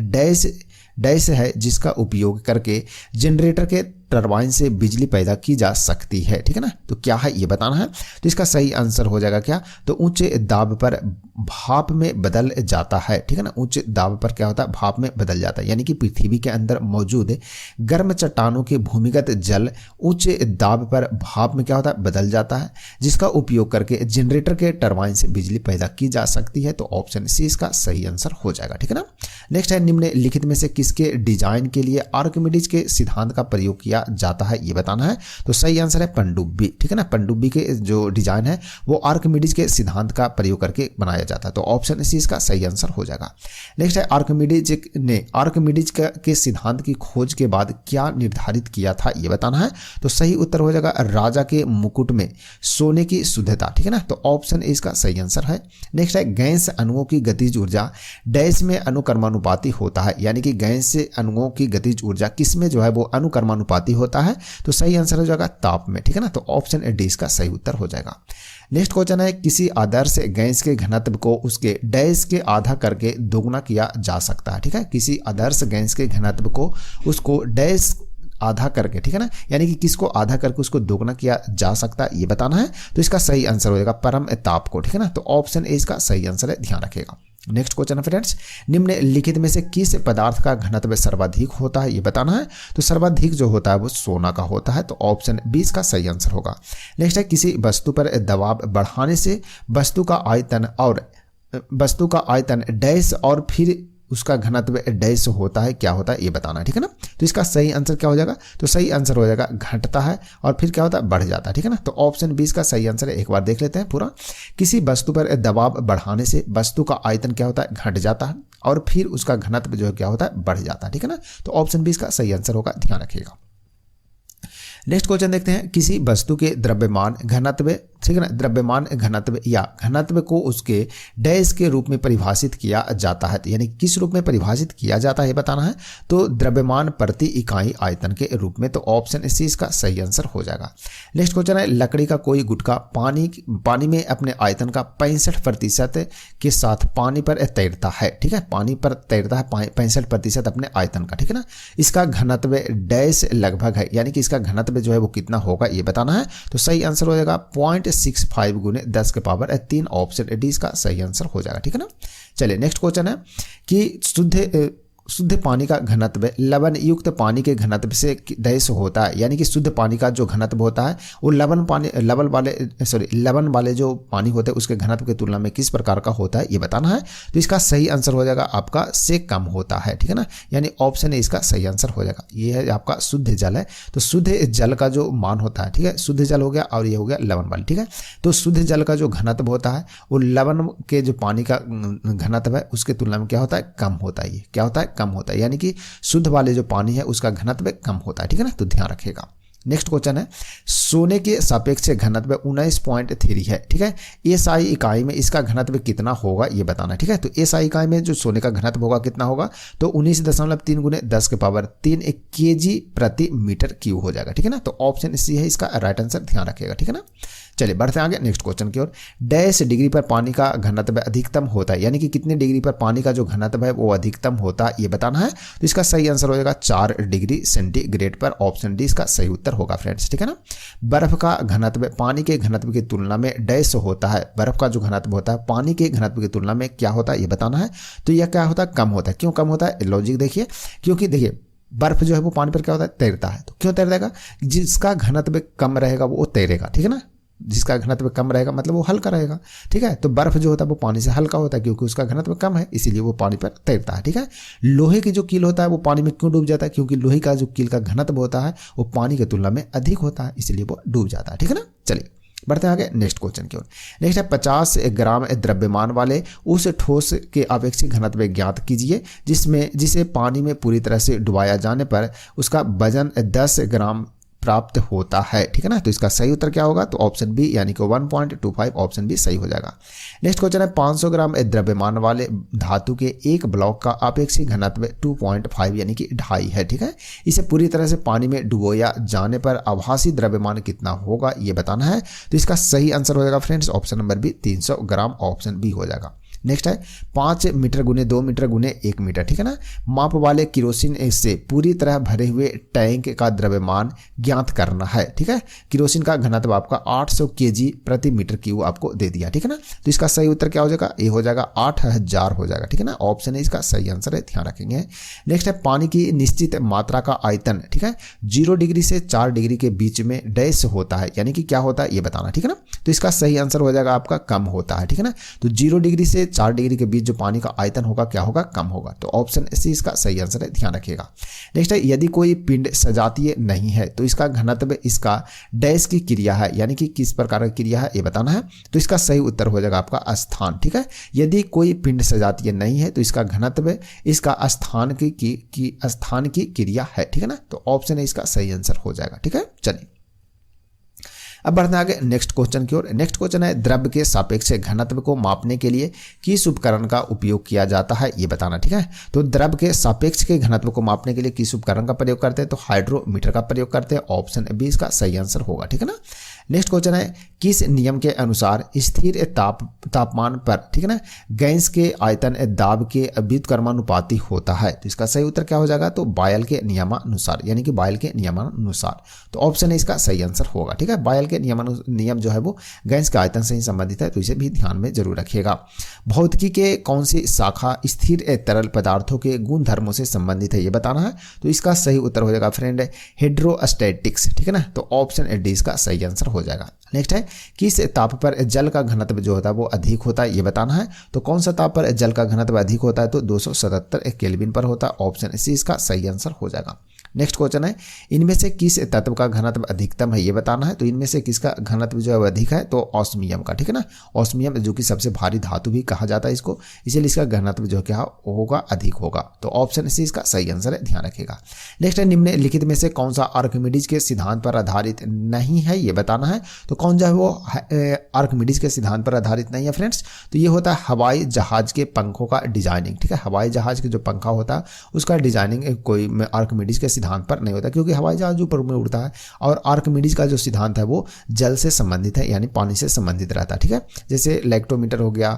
Speaker 1: डैश है जिसका उपयोग करके जनरेटर के टरबाइन से बिजली पैदा की जा सकती है, ठीक है ना। तो क्या है, ये बताना है। तो इसका सही आंसर हो जाएगा क्या, तो ऊंचे दाब पर भाप में बदल जाता है, ठीक है ना। ऊंचे दाब पर क्या होता है, भाप में बदल जाता है, यानी कि पृथ्वी के अंदर मौजूद गर्म चट्टानों के भूमिगत जल ऊंचे दाब पर भाप में क्या होता है, बदल जाता है, जिसका उपयोग करके जनरेटर के टरबाइन से बिजली पैदा की जा सकती है। तो ऑप्शन सी इसका सही आंसर हो जाएगा, ठीक है ना। नेक्स्ट है, निम्नलिखित में से किसके डिजाइन के लिए आर्किमिडीज के सिद्धांत का प्रयोग किया जाता है, ये बताना है। तो सही आंसर है पनडुब्बी, ठीक है ना। पनडुब्बी के जो डिजाइन है वो आर्किमिडीज के सिद्धांत का प्रयोग करके बनाया जाता है। तो ऑप्शन सी इसका सही आंसर हो जाएगा। नेक्स्ट है, आर्किमिडीज के सिद्धांत की खोज के बाद क्या निर्धारित किया था, ये बताना है। तो सही उत्तर हो जाएगा राजा के मुकुट में सोने की शुद्धता, ठीक है ना। तो ऑप्शन ए इसका सही आंसर है। नेक्स्ट है, गैस अणुओं की गतिज ऊर्जा डैश में अनुक्रमानुपाती होता है, यानी कि गैस से अणुओं की गतिज ऊर्जा किसमें जो है वो अनुक्रमानुपाती होता है। तो सही आंसर हो जाएगा ताप में, ठीक है ना। तो ऑप्शन डी इसका सही उत्तर हो जाएगा। नेक्स्ट क्वेश्चन है, किसी आदर्श गैस के घनत्व को उसके डैश के आधा करके दोगुना किया जा सकता है, ठीक है। किसी आदर्श गैस के घनत्व को उसको डैश आधा करके, ठीक है ना, यानी कि किसको आधा करके उसको दोगुना किया जा सकता है, ये बताना है। तो इसका सही आंसर हो जाएगा परम ताप को, ठीक है ना। तो ऑप्शन ए इसका सही आंसर है, ध्यान रखिएगा। नेक्स्ट क्वेश्चन है फ्रेंड्स, निम्नलिखित में से किस पदार्थ का घनत्व सर्वाधिक होता है, ये बताना है। तो सर्वाधिक जो होता है वो सोना का होता है। तो ऑप्शन बी इसका सही आंसर होगा। नेक्स्ट है, किसी वस्तु पर दबाव बढ़ाने से वस्तु का आयतन डैश और फिर उसका घनत्व डैश होता है, क्या होता है, ये बताना है, ठीक है ना। तो इसका सही आंसर क्या हो जाएगा, तो सही आंसर हो जाएगा घटता है और फिर क्या होता है, बढ़ जाता है, ठीक है ना। तो ऑप्शन 20 का सही आंसर है। एक बार देख लेते हैं पूरा। किसी वस्तु पर दबाव बढ़ाने से वस्तु का आयतन क्या होता है, घट जाता है और फिर उसका घनत्व जो है क्या होता है, बढ़ जाता है, ठीक है ना। तो ऑप्शन 20 का सही आंसर होगा, ध्यान रखिएगा। नेक्स्ट क्वेश्चन देखते हैं, किसी वस्तु के द्रव्यमान घनत्व ठीक है ना। द्रव्यमान घनत्व या घनत्व को उसके डैश के रूप में परिभाषित किया जाता है, यानी किस रूप में परिभाषित किया जाता है बताना है। तो द्रव्यमान प्रति इकाई आयतन के रूप में। तो ऑप्शन सी इसका सही आंसर हो जाएगा। नेक्स्ट क्वेश्चन है, लकड़ी का कोई गुटका पानी में अपने आयतन का 65% के साथ पानी पर तैरता है। ठीक है, पानी पर तैरता है 65% अपने आयतन का। ठीक है ना। इसका घनत्व डैश लगभग है, यानी कि इसका घनत्व जो है वो कितना होगा ये बताना है। तो सही आंसर हो जाएगा 0.65 गुने 10 के पावर 3। ऑप्शन डी इसका सही आंसर हो जाएगा। ठीक है ना। चलिए नेक्स्ट क्वेश्चन है कि शुद्ध पानी का घनत्व लवण युक्त पानी के घनत्व से डैश होता है, यानी कि शुद्ध पानी का जो घनत्व होता है वो लवण वाले जो पानी होते हैं उसके घनत्व की तुलना में किस प्रकार का होता है ये बताना है। तो इसका सही आंसर हो जाएगा आपका से कम होता है। ठीक है ना, यानी ऑप्शन ए इसका सही आंसर हो जाएगा। ये है आपका शुद्ध जल है। तो शुद्ध जल का जो मान होता है, ठीक है, शुद्ध जल हो गया और ये हो गया लवण वाली। ठीक है, तो शुद्ध जल का जो घनत्व होता है वो लवण के जो पानी का घनत्व है उसके तुलना में क्या होता है, कम होता है। ये क्या होता है, कम होता है, यानी कि शुद्ध वाले जो पानी है उसका घनत्व कम होता है। ठीक है ना, तो ध्यान रखिएगा। नेक्स्ट क्वेश्चन है, सोने के सापेक्ष घनत्व 19.3 है। ठीक है, एसआई इकाई में इसका घनत्व कितना होगा ये बताना है। ठीक है, तो एसआई इकाई में जो सोने का घनत्व होगा कितना होगा, तो 19.3 गुने 10 के पावर 3 kg प्रति मीटर क्यूब हो जाएगा। ठीक है ना, तो ऑप्शन सी है इसका राइट आंसर, ध्यान रखिएगा। ठीक है ना। चलिए बढ़ते हैं आगे नेक्स्ट क्वेश्चन की ओर। डैश डिग्री पर पानी का घनत्व अधिकतम होता है, यानी कि कितने डिग्री पर पानी का जो घनत्व है वो अधिकतम होता है ये बताना है। तो इसका सही आंसर हो जाएगा 4 डिग्री सेंटीग्रेड पर। ऑप्शन डी इसका सही उत्तर होगा फ्रेंड्स। ठीक है ना। बर्फ का घनत्व पानी के घनत्व की तुलना में डैश होता है। बर्फ का जो घनत्व होता है पानी के घनत्व की तुलना में क्या होता है ये बताना है। तो यह क्या होता है, कम होता है। क्यों कम होता है, लॉजिक देखिए, क्योंकि देखिए बर्फ जो है वो पानी पर क्या होता है, तैरता है। तो क्यों तैरेगा, जिसका घनत्व कम रहेगा वो तैरेगा। ठीक है ना, जिसका घनत्व कम रहेगा मतलब वो हल्का रहेगा। ठीक है, तो बर्फ जो होता है वो पानी से हल्का होता है क्योंकि उसका घनत्व कम है, इसीलिए वो पानी पर तैरता है। ठीक है, लोहे की जो कील होता है वो पानी में क्यों डूब जाता है, क्योंकि लोहे का जो कील का घनत्व होता है वो पानी की तुलना में अधिक होता है, इसलिए वो डूब जाता है। ठीक है ना। चलिए बढ़ते हैं आगे नेक्स्ट क्वेश्चन की ओर। नेक्स्ट है 50 ग्राम द्रव्यमान वाले उस ठोस के अपेक्षित घनत्व ज्ञात कीजिए जिसे पानी में पूरी तरह से डुबाया जाने पर उसका वजन 10 ग्राम प्राप्त होता है। ठीक है ना, तो इसका सही उत्तर क्या होगा, तो ऑप्शन बी यानी कि 1.25 ऑप्शन बी सही हो जाएगा। नेक्स्ट क्वेश्चन है 500 ग्राम द्रव्यमान वाले धातु के एक ब्लॉक का अपेक्षित घनत्व 2.5 यानी कि 2.5 है। ठीक है, इसे पूरी तरह से पानी में डुबोया जाने पर आभासी द्रव्यमान कितना होगा ये बताना है। तो इसका सही आंसर हो जाएगा फ्रेंड्स ऑप्शन नंबर बी 300 ग्राम। ऑप्शन बी हो जाएगा। नेक्स्ट है 5 मीटर गुने 2 मीटर गुने 1 मीटर। ठीक है ना, माप वाले किरोसिन से पूरी तरह भरे हुए टैंक का द्रव्यमान ज्ञात करना है। ठीक है, किरोसिन का घनत्व आपका 800 kg प्रति मीटर क्यूब आपको दे दिया। ठीक है ना, तो इसका सही उत्तर क्या हो जाएगा, ये हो जाएगा 8000 हो जाएगा। ठीक है ना, ऑप्शन है इसका सही आंसर है, ध्यान रखेंगे। नेक्स्ट है पानी की निश्चित मात्रा का आयतन, ठीक है, 0 डिग्री से 4 डिग्री के बीच में डैश होता है, यानी कि क्या होता है ये बताना। ठीक है ना, तो इसका सही आंसर हो जाएगा आपका कम होता है। ठीक है ना, तो 0 डिग्री से 4 डिग्री के बीच जो पानी का आयतन होगा क्या होगा, कम होगा। तो ऑप्शन सी इसका सही आंसर है, ध्यान रखिएगा। नेक्स्ट है यदि कोई पिंड सजातीय नहीं है तो इसका घनत्व इसका डैश की क्रिया है, यानी कि किस प्रकार की क्रिया है ये बताना है। तो इसका सही उत्तर हो जाएगा आपका स्थान। ठीक है, यदि कोई पिंड सजातीय नहीं है तो इसका घनत्व इसका स्थान की क्रिया है। ठीक है ना, तो ऑप्शन है इसका सही आंसर हो जाएगा। ठीक है, चलिए अब बढ़ते हैं आगे नेक्स्ट क्वेश्चन की ओर। नेक्स्ट क्वेश्चन है द्रव्य के सापेक्ष घनत्व को मापने के लिए किस उपकरण का उपयोग किया जाता है ये बताना। ठीक है, तो द्रव्य के सापेक्ष के घनत्व को मापने के लिए किस उपकरण का प्रयोग करते हैं, तो हाइड्रोमीटर का प्रयोग करते हैं। ऑप्शन बी इसका सही आंसर होगा। ठीक है ना, नेक्स्ट क्वेश्चन है किस नियम के अनुसार स्थिर तापमान पर, ठीक है ना, गैस के आयतन दाब के व्युत्क्रमानुपाती होता है। तो इसका सही उत्तर क्या हो जाएगा, तो बायल के नियमानुसार, यानी कि बायल के नियमानुसार। तो ऑप्शन है इसका सही आंसर होगा। ठीक है, बायल के नियम जो है वो गैस के आयतन से ही संबंधित है, तो इसे भी ध्यान में जरूर रखिएगा। भौतिकी के कौन सी शाखा स्थिर तरल पदार्थों के गुण धर्मों से संबंधित है ये बताना है। तो इसका सही उत्तर हो जाएगा फ्रेंड हाइड्रोस्टैटिक्स। ठीक है ना, तो ऑप्शन डी इसका सही आंसर हो जाएगा। नेक्स्ट है किस ताप पर जल का घनत्व जो होता है वो अधिक होता है ये बताना है। तो कौन सा ताप पर जल का घनत्व अधिक होता है, तो 277 केल्विन पर होता है। ऑप्शन सी इसका सही आंसर हो जाएगा। नेक्स्ट क्वेश्चन है, इनमें से किस तत्व का घनत्व अधिकतम है ये बताना है। तो इनमें से किसका घनत्व जो है वो अधिक है, तो ऑस्मियम का, ठीक है ना। ऑस्मियम जो कि सबसे भारी धातु भी कहा जाता है इसको, इसलिए इसका घनत्व जो क्या होगा, अधिक होगा। तो ऑप्शन सी इसका सही आंसर है, ध्यान रखिएगा। नेक्स्ट है, निम्नलिखित में से कौन सा आर्किमिडीज के सिद्धांत पर आधारित नहीं है ये बताना है। तो कौन जो है वो आर्किमिडीज के सिद्धांत पर आधारित नहीं है फ्रेंड्स, तो ये होता है हवाई जहाज के पंखों का डिजाइनिंग, ठीक है। हवाई जहाज के जो पंखा होता है उसका डिजाइनिंग कोई आर्किमिडीज के सिद्धांत पर नहीं होता, क्योंकि हवाई जहाज ऊपर में उड़ता है और आर्किमिडीज का जो सिद्धांत है वो जल से संबंधित है, यानी पानी से संबंधित रहता है, ठीक है। जैसे लैक्टोमीटर हो गया,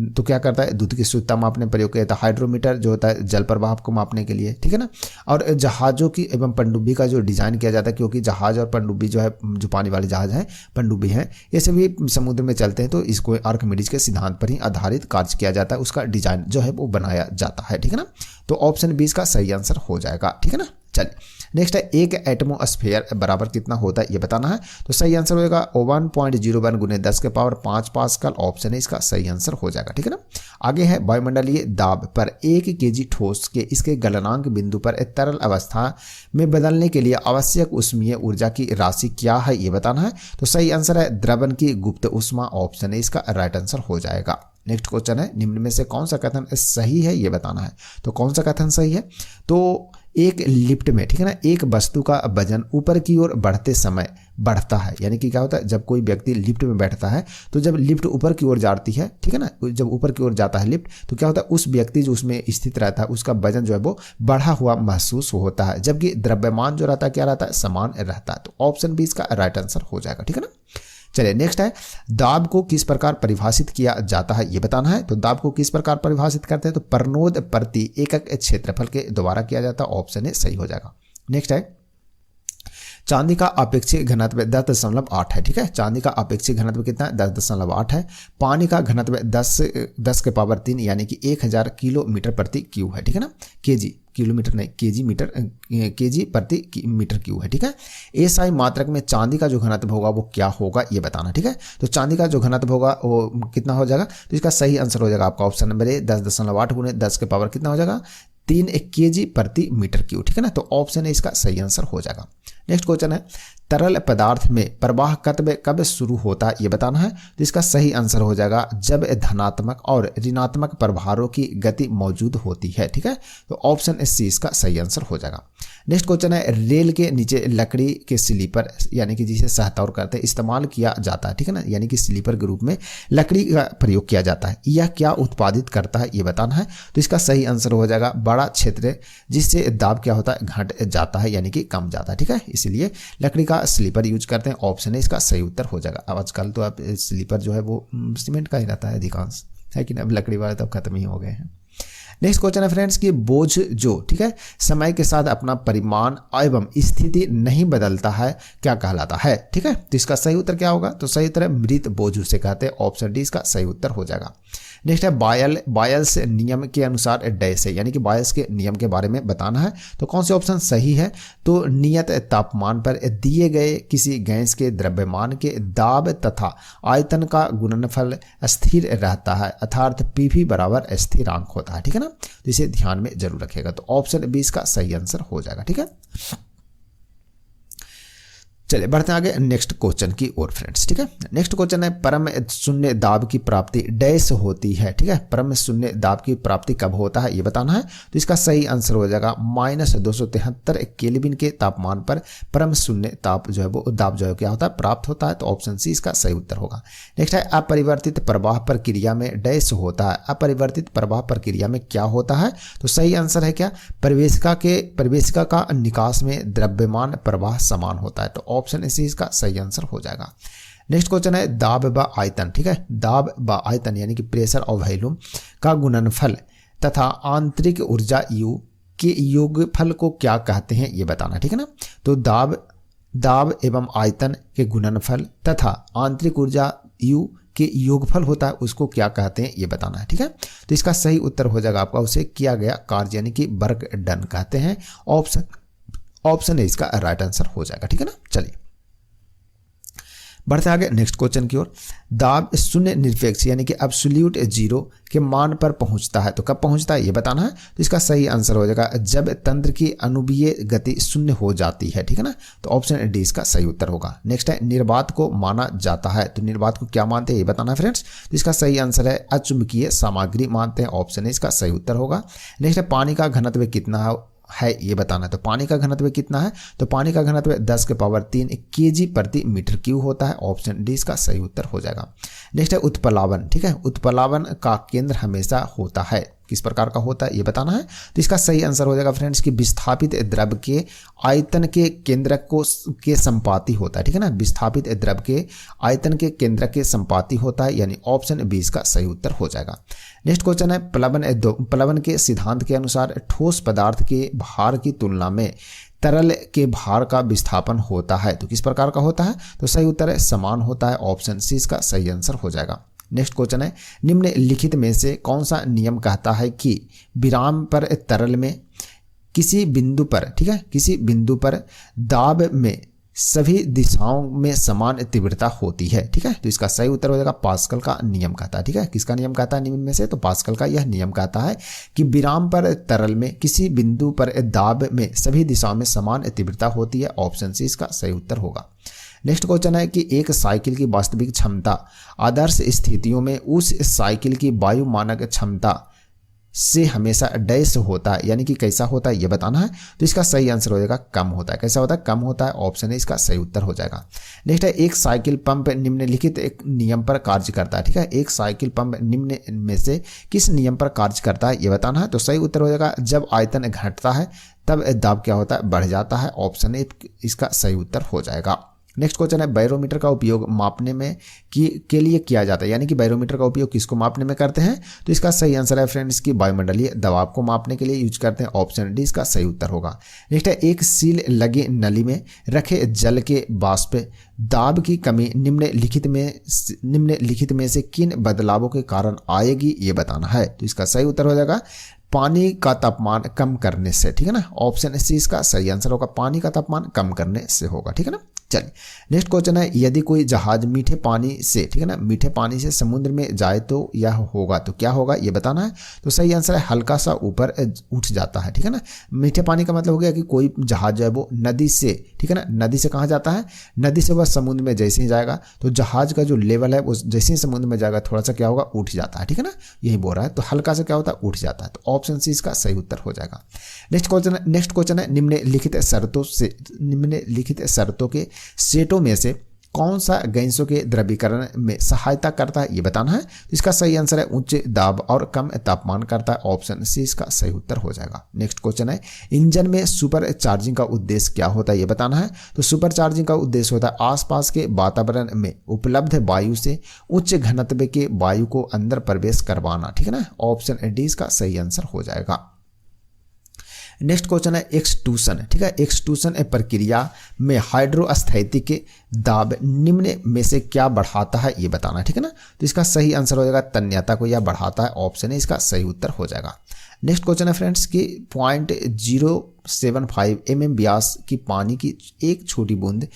Speaker 1: तो क्या करता है, दूध की शुद्धता मापने प्रयोग किया जाता है। हाइड्रोमीटर जो होता है जल प्रवाह को मापने के लिए, ठीक है ना। और जहाजों की एवं पनडुब्बी का जो डिजाइन किया जाता है, क्योंकि जहाज और पनडुब्बी जो है, जो पानी वाले जहाज है, पनडुब्बी है, ये सभी समुद्र में चलते हैं, तो इसको आर्किमिडीज के सिद्धांत पर ही आधारित कार्य किया जाता है, उसका डिजाइन जो है वो बनाया जाता है, ठीक है ना। तो ऑप्शन 20 का सही आंसर हो जाएगा, ठीक है ना। चलिए नेक्स्ट है, एक एटमोस्फेयर बराबर कितना होता है ये बताना है। तो सही आंसर होगा 1.01 गुने 10 के पावर 5 पास्कल, ऑप्शन है इसका सही आंसर हो जाएगा, ठीक है ना। आगे है, वायुमंडलीय दाब पर 1 केजी ठोस के इसके गलनांक बिंदु पर एक तरल अवस्था में बदलने के लिए आवश्यक ऊष्मीय ऊर्जा की राशि क्या है ये बताना है। तो सही आंसर है द्रवन की गुप्त ऊष्मा, ऑप्शन है इसका राइट आंसर हो जाएगा। नेक्स्ट क्वेश्चन है, निम्न में से कौन सा कथन सही है ये बताना है। तो कौन सा कथन सही है, तो एक लिफ्ट में, ठीक है ना, एक वस्तु का वजन ऊपर की ओर बढ़ते समय बढ़ता है, यानी कि क्या होता है, जब कोई व्यक्ति लिफ्ट में बैठता है तो जब लिफ्ट ऊपर की ओर जाती है, ठीक है ना, जब ऊपर की ओर जाता है लिफ्ट, तो क्या होता है, उस व्यक्ति जो उसमें स्थित रहता है उसका वजन जो है वो बढ़ा हुआ महसूस होता है, जबकि द्रव्यमान जो रहता है क्या रहता है, समान रहता है। तो ऑप्शन बी इसका राइट आंसर हो जाएगा, ठीक है ना। चलिए नेक्स्ट है, दाब को किस प्रकार परिभाषित किया जाता है ये बताना है। तो दाब को किस प्रकार परिभाषित करते हैं, तो परनोद प्रति एकक क्षेत्रफल के द्वारा किया जाता है, ऑप्शन ए सही हो जाएगा। नेक्स्ट है, चांदी का अपेक्षित घनत्व 10.8 है, ठीक है। चांदी का अपेक्षित घनत्व कितना है, 10.8 है। पानी का घनत्व 10 के पावर 3 यानी कि 1000 किलोमीटर प्रति क्यू है, ठीक है ना। केजी, किलोमीटर नहीं, केजी प्रति मीटर क्यू है, ठीक है। एसआई मात्रक में चांदी का जो घनत्व होगा वो क्या होगा ये बताना, ठीक है। तो चांदी का जो घनत्व होगा वो कितना हो जाएगा, तो इसका सही आंसर हो जाएगा आपका ऑप्शन नंबर ए, 10.8 गुने 10 के पावर कितना हो जाएगा, 3 केजी प्रति मीटर क्यू, ठीक है ना। तो ऑप्शन है इसका सही आंसर हो जाएगा। नेक्स्ट क्वेश्चन है, तरल पदार्थ में प्रवाह कब शुरू होता है ये बताना है। तो इसका सही आंसर हो जाएगा जब धनात्मक और ऋणात्मक प्रभारों की गति मौजूद होती है, ठीक है। तो ऑप्शन सी इसका सही आंसर हो जाएगा। नेक्स्ट क्वेश्चन है, रेल के नीचे लकड़ी के स्लीपर यानी कि जिसे सहतौर करते हैं इस्तेमाल किया जाता है, ठीक है ना, यानी कि स्लीपर के रूप में लकड़ी का प्रयोग किया जाता है, यह क्या उत्पादित करता है ये बताना है। तो इसका सही आंसर हो जाएगा बड़ा क्षेत्र, जिससे दाब क्या होता है, घट जाता है, यानी कि कम जाता है, ठीक है, इसलिए लकड़ी का स्लीपर यूज करते हैं, ऑप्शन है इसका सही उत्तर हो जाएगा। अब आजकल तो अब स्लीपर जो है वो सीमेंट का ही रहता है अधिकांश, है कि ना, अब लकड़ी वाले तो खत्म ही हो गए हैं। नेक्स्ट क्वेश्चन है फ्रेंड्स कि बोझ जो, ठीक है, समय के साथ अपना परिमाण एवं स्थिति नहीं बदलता है क्या कहलाता है, ठीक है। तो इसका सही उत्तर क्या होगा, तो सही उत्तर है मृत बोझ उसे कहते हैं, ऑप्शन डी इसका सही उत्तर हो जाएगा। नेक्स्ट है, बायल्स नियम के अनुसार डैश है, यानी कि बायल्स के नियम के बारे में बताना है। तो कौन से ऑप्शन सही है, तो नियत तापमान पर दिए गए किसी गैस के द्रव्यमान के दाब तथा आयतन का गुणनफल स्थिर रहता है, अर्थात पीवी बराबर स्थिरांक होता है, ठीक है ना। तो इसे ध्यान में जरूर रखिएगा। तो ऑप्शन 20 का सही आंसर हो जाएगा, ठीक है। चलिए बढ़ते हैं आगे नेक्स्ट क्वेश्चन की ओर फ्रेंड्स, ठीक है। नेक्स्ट क्वेश्चन है, परम शून्य दाब की प्राप्ति डैश होती है, ठीक है। परम शून्य दाब की प्राप्ति कब होता है ये बताना है। तो इसका सही आंसर हो जाएगा -273 केल्विन के तापमान पर परम शून्य ताप जो है वो दाब जो है क्या होता है, प्राप्त होता है। तो ऑप्शन सी इसका सही उत्तर होगा। नेक्स्ट है, अपरिवर्तित प्रवाह प्रक्रिया में डैश होता है, अपरिवर्तित प्रवाह प्रक्रिया में क्या होता है। तो सही आंसर है क्या, प्रवेशिका का निकास में द्रव्यमान प्रवाह समान होता है। तो ऑप्शन सी इसका सही आंसर हो जाएगा। नेक्स्ट क्वेश्चन है, दाब व आयतन, ठीक है, दाब व आयतन यानी कि प्रेशर और वॉल्यूम का गुणनफल तथा आंतरिक ऊर्जा U के योगफल को क्या कहते हैं ये बताना, ठीक है ना। तो दाब एवं आयतन के गुणनफल तथा आंतरिक ऊर्जा U के योगफल होता है, उसको क्या कहते हैं ये बताना है, ठीक है। तो इसका सही उत्तर हो जाएगा आपका उसे किया गया कार्य यानी कि वर्क डन कहते हैं, ऑप्शन ए इसका राइट आंसर हो जाएगा, ठीक है ना। चलिए बढ़ते आगे नेक्स्ट क्वेश्चन की ओर। दाब शून्य निरपेक्ष यानी कि एब्सोल्यूट जीरो के मान पर पहुंचता है, तो कब पहुंचता है ये बताना है। तो इसका सही आंसर हो जाएगा जब तंत्र की अनुबीय गति शून्य हो जाती है, ठीक है ना। तो ऑप्शन डी इसका सही उत्तर होगा। नेक्स्ट है निर्वात को माना जाता है, तो निर्वात को क्या मानते हैं ये बताना है फ्रेंड्स। तो इसका सही आंसर है अचुंबकीय सामग्री मानते हैं, ऑप्शन ए इसका सही उत्तर होगा। नेक्स्ट है पानी का घनत्व कितना है ये बताना है। तो पानी का घनत्व कितना है, तो पानी का घनत्व 10 के पावर 3 kg प्रति मीटर क्यूब होता है, ऑप्शन डी इसका सही उत्तर हो जाएगा। नेक्स्ट है उत्प्लावन, ठीक है। उत्प्लावन का केंद्र हमेशा होता है, किस प्रकार का होता है ये बताना है। तो इसका सही आंसर हो जाएगा फ्रेंड्स कि विस्थापित द्रव के आयतन के केंद्रक के संपाती होता है, ठीक है ना। विस्थापित द्रव के आयतन के केंद्रक के संपाती होता है, यानी ऑप्शन बी इसका सही उत्तर हो जाएगा। नेक्स्ट क्वेश्चन है प्लवन के सिद्धांत के अनुसार ठोस पदार्थ के भार की तुलना में तरल के भार का विस्थापन होता है, तो किस प्रकार का होता है। तो सही उत्तर है समान होता है, ऑप्शन सी इसका सही आंसर हो जाएगा। नेक्स्ट क्वेश्चन है निम्नलिखित में से कौन सा नियम कहता है कि विराम पर तरल में किसी बिंदु पर, ठीक है, किसी बिंदु पर दाब में सभी दिशाओं में समान तीव्रता होती है, ठीक है। तो इसका सही उत्तर हो जाएगा पास्कल का नियम कहता है, ठीक है। किसका नियम कहता है निम्न में से, तो पास्कल का यह नियम कहता है कि विराम पर तरल में किसी बिंदु पर दाब में सभी दिशाओं में समान तीव्रता होती है, ऑप्शन सी इसका सही उत्तर होगा। नेक्स्ट क्वेश्चन है कि एक साइकिल की वास्तविक क्षमता आदर्श स्थितियों में उस साइकिल की वायु मानक क्षमता से हमेशा डैश होता है, यानी कि कैसा होता है ये बताना है। तो इसका सही आंसर हो जाएगा कम होता है। कैसा होता है, कम होता है, ऑप्शन है इसका सही उत्तर हो जाएगा। नेक्स्ट है एक साइकिल पंप निम्नलिखित एक नियम पर कार्य करता है, ठीक है। एक साइकिल पंप निम्न में से किस नियम पर कार्य करता है ये बताना है। तो सही उत्तर हो जाएगा जब आयतन घटता है तब दाब क्या होता है, बढ़ जाता है, ऑप्शन ए इसका सही उत्तर हो जाएगा। नेक्स्ट क्वेश्चन है बैरोमीटर का उपयोग मापने में के लिए किया जाता है, यानी कि बैरोमीटर का उपयोग किसको मापने में करते हैं। तो इसका सही आंसर है फ्रेंड्स कि वायुमंडलीय दबाव को मापने के लिए यूज करते हैं, ऑप्शन डी इसका सही उत्तर होगा। नेक्स्ट है एक सील लगे नली में रखे जल के वाष्प दाब की कमी निम्नलिखित में से किन बदलावों के कारण आएगी ये बताना है। तो इसका सही उत्तर हो जाएगा पानी का तापमान कम करने से, ठीक है ना। ऑप्शन सी इसका सही आंसर होगा, पानी का तापमान कम करने से होगा, ठीक है ना। चलिए नेक्स्ट क्वेश्चन है यदि कोई जहाज मीठे पानी से, ठीक है ना, मीठे पानी से समुद्र में जाए तो यह होगा, तो क्या होगा ये बताना है। तो सही आंसर है हल्का सा ऊपर उठ जाता है, ठीक है ना। मीठे पानी का मतलब हो गया कि कोई जहाज जो है वो नदी से, ठीक है ना, नदी से कहाँ जाता है, नदी से वह समुद्र में जैसे ही जाएगा तो जहाज का जो लेवल है वो जैसे ही समुद्र में जाएगा थोड़ा सा क्या होगा, उठ जाता है, ठीक है ना। यही बोल रहा है, तो हल्का सा क्या होता है, उठ जाता है, तो ऑप्शन सी इसका सही उत्तर हो जाएगा। नेक्स्ट क्वेश्चन है निम्नलिखित शर्तों के सेटों में से कौन सा गैसों के द्रवीकरण में सहायता करता है ये बताना है। तो इसका सही आंसर है उच्च दाब और कम तापमान करता है, ऑप्शन सी इसका सही उत्तर हो जाएगा। नेक्स्ट क्वेश्चन है इंजन में सुपर चार्जिंग का उद्देश्य क्या होता है ये बताना है। तो सुपर चार्जिंग का उद्देश्य होता है आसपास के वातावरण में उपलब्ध वायु से उच्च घनत्व के वायु को अंदर प्रवेश करवाना, ठीक है ना। ऑप्शन डी इसका सही आंसर हो जाएगा। नेक्स्ट क्वेश्चन है एक्सट्रूशन, ठीक है। एक्सट्रूशन प्रक्रिया में हाइड्रोस्थैतिक दाब निम्न में से क्या बढ़ाता है ये बताना है, ठीक है ना। तो इसका सही आंसर हो जाएगा तन्यता को यह बढ़ाता है, ऑप्शन है इसका सही उत्तर हो जाएगा। नेक्स्ट क्वेश्चन है फ्रेंड्स कि 0.075 mm व्यास की पानी की एक छोटी बूंद